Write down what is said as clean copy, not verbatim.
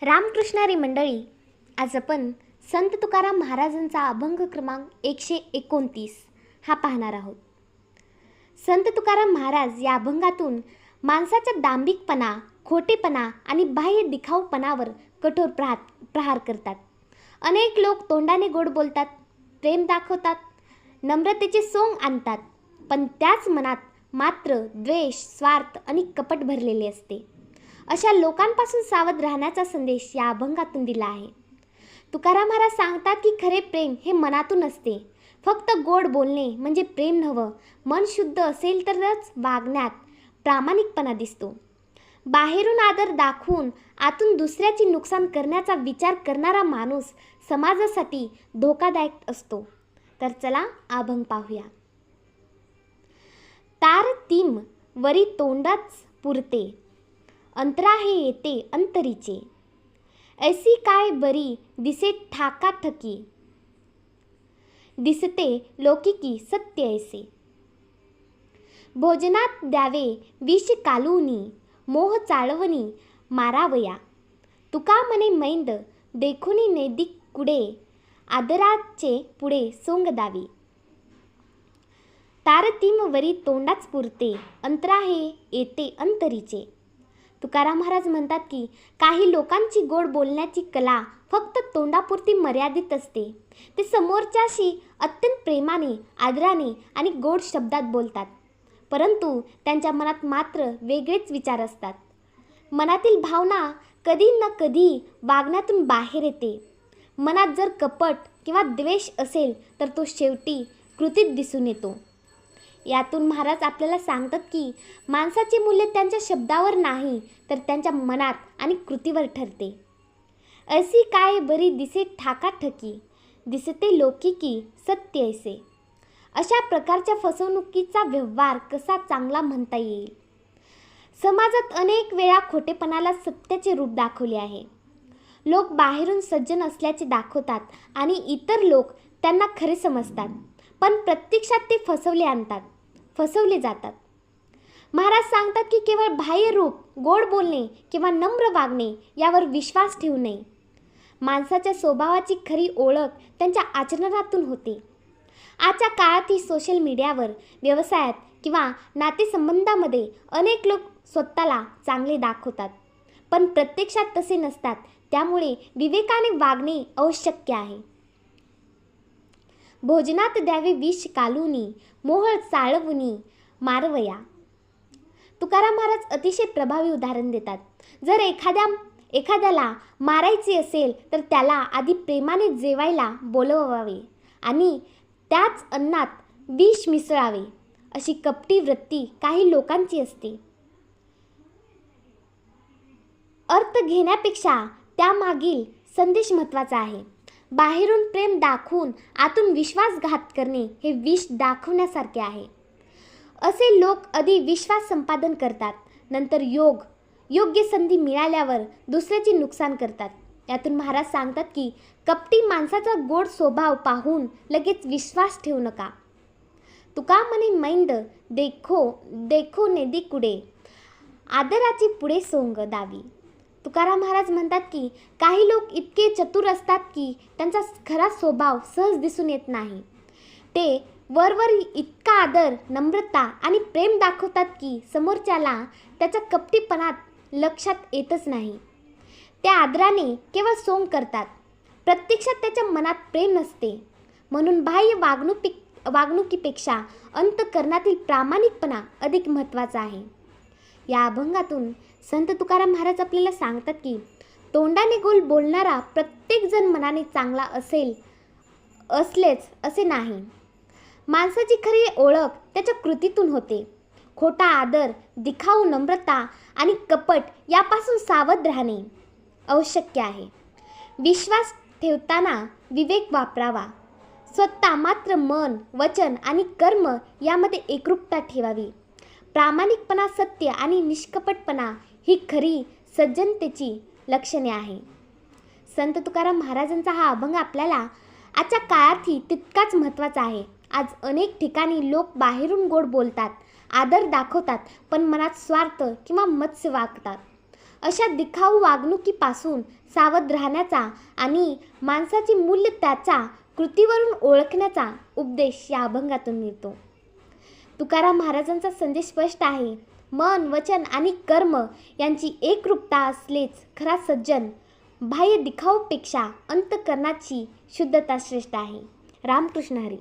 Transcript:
रामकृष्णारी मंडळी, आज आपण संत तुकाराम महाराजांचा अभंग क्रमांक 129 हा पाहणार आहोत. संत तुकाराम महाराज या अभंगातून माणसाच्या दांभिकपणा, खोटेपणा आणि बाह्य दिखाऊपणावर कठोर प्रहार करतात. अनेक लोक तोंडाने गोड बोलतात, प्रेम दाखवतात, नम्रतेचे सोंग आणतात, पण त्याच मनात मात्र द्वेष, स्वार्थ आणि कपट भरलेले असते. अशा लोकांपासून सावध राहण्याचा संदेश या अभंगातून दिला आहे. तुकाराम महाराज सांगतात की खरे प्रेम हे मनातून असते. फक्त गोड बोलणे म्हणजे प्रेम नव्हं. मन शुद्ध असेल तरच वागण्यात प्रामाणिकपणा दिसतो. बाहेरून आदर दाखवून आतून दुसऱ्याची नुकसान करण्याचा विचार करणारा माणूस समाजासाठी धोकादायक असतो. तर चला अभंग पाहूया. तार तीम वरी तोंडाच पुरते, अंतराहे येते अंतरीचे. ऐसी काय बरी दिसे ठाकाठकी, दिसते लौकिकी सत्य ऐसे. भोजनात द्यावे विष कालुनी, मोह चाळवणी मारावया. तुका मने मैंद देखुनी नैदिक कुडे, आदराचे पुढे सोंग दावी. तारतीम वरी तोंडाच पुरते, अंतराहे येते अंतरीचे. तुकाराम महाराज म्हणतात की काही लोकांची गोड बोलण्याची कला फक्त तोंडापुरती मर्यादित असते. ते समोरच्याशी अत्यंत प्रेमाने, आदराने आणि गोड शब्दात बोलतात, परंतु त्यांच्या मनात मात्र वेगळेच विचार असतात. मनातील भावना कधी ना कधी वागण्यातून बाहेर येते. मनात जर कपट किंवा द्वेष असेल तर तो शेवटी कृतीत दिसून येतो. यातून महाराज आपल्याला सांगतात की माणसाचे मूल्य त्यांच्या शब्दावर नाही तर त्यांच्या मनात आणि कृतीवर ठरते. अशी काय बरी दिसे ठाकाठकी, दिसते लौकिकी सत्य ऐसे. अशा प्रकारच्या फसवणुकीचा व्यवहार कसा चांगला म्हणता येईल? समाजात अनेक वेळा खोटेपणाला सत्याचे रूप दाखवले आहे. लोक बाहेरून सज्जन असल्याचे दाखवतात आणि इतर लोक त्यांना खरे समजतात, पण प्रत्यक्षात ते फसवले जातात. महाराज सांगतात की केवळ बाह्य रूप, गोड बोलणे किंवा नम्र वागणे यावर विश्वास ठेवू नये. माणसाच्या स्वभावाची खरी ओळख त्यांच्या आचरणातून होते. आजच्या काळातही सोशल मीडियावर, व्यवसायात किंवा नातेसंबंधामध्ये अनेक लोक स्वतःला चांगले दाखवतात, पण प्रत्यक्षात तसे नसतात. त्यामुळे विवेकाने वागणे आवश्यक आहे. भोजनात द्यावे विष कालुनी, मोह चाळवणी मारवया. तुकाराम महाराज अतिशय प्रभावी उदाहरण देतात. जर एखाद्याला मारायचे असेल तर त्याला आधी प्रेमाने जेवायला बोलवावे आणि त्याच अन्नात विष मिसळावे. अशी कपटी वृत्ती काही लोकांची असते. अर्थ घेण्यापेक्षा त्यामागील संदेश महत्त्वाचा आहे. बाहेरून प्रेम दाखवून आतून विश्वासघात करणे हे विष दाखवण्यासारखे आहे. असे लोक आधी विश्वास संपादन करतात, नंतर योग्य संधी मिळाल्यावर दुसऱ्याचे नुकसान करतात. यातून महाराज सांगतात की कपटी माणसाचा गोड स्वभाव पाहून लगेच विश्वास ठेवू नका. तुका मने मैंद देखो नेदी कुडे, आदराची पुढे सोंग दावी. तुकाराम महाराज म्हणतात की काही लोक इतके चतुर असतात की त्यांचा खरा स्वभाव सहज दिसून येत नाही. ते वरवर इतका आदर, नम्रता आणि प्रेम दाखवतात की समोरच्याला त्याच्या कपटीपणात लक्षात येतच नाही. त्या आदराने केवळ सोंग करतात, प्रत्यक्षात त्याच्या मनात प्रेम नसते. म्हणून बाह्य वागणुकीपेक्षा अंतःकरणातील प्रामाणिकपणा अधिक महत्त्वाचा आहे. या अभंगातून संत तुकाराम महाराज आपल्याला सांगतात की तोंडाने गोल बोलणारा प्रत्येकजण मनाने चांगला असलेच असे नाही. माणसाची खरी ओळख त्याच्या कृतीतून होते. खोटा आदर, दिखाऊ नम्रता आणि कपट यापासून सावध राहणे आवश्यक आहे. विश्वास ठेवताना विवेक वापरावा. स्वतः मात्र मन, वचन आणि कर्म यामध्ये एकरूपता ठेवावी. प्रामाणिकपणा, सत्य आणि निष्कपटपणा ही खरी सज्जनतेची लक्षणे आहे. संत तुकाराम महाराजांचा हा अभंग आपल्याला आजच्या काळातही तितकाच महत्त्वाचा आहे. आज अनेक ठिकाणी लोक बाहेरून गोड बोलतात, आदर दाखवतात, पण मनात स्वार्थ किंवा मत्स्य वागतात. अशा दिखाऊ वागणुकीपासून सावध राहण्याचा आणि माणसाची मूल्य त्याच्या कृतीवरून ओळखण्याचा उपदेश या अभंगातून मिळतो. तुकाराम महाराजांचा संदेश स्पष्ट आहे. मन, वचन आणि कर्म यांची एकरूपता असलेच खरा सज्जन. बाह्य दिखाऊपेक्षा अंतःकरणाची शुद्धता श्रेष्ठ आहे. रामकृष्ण हरी.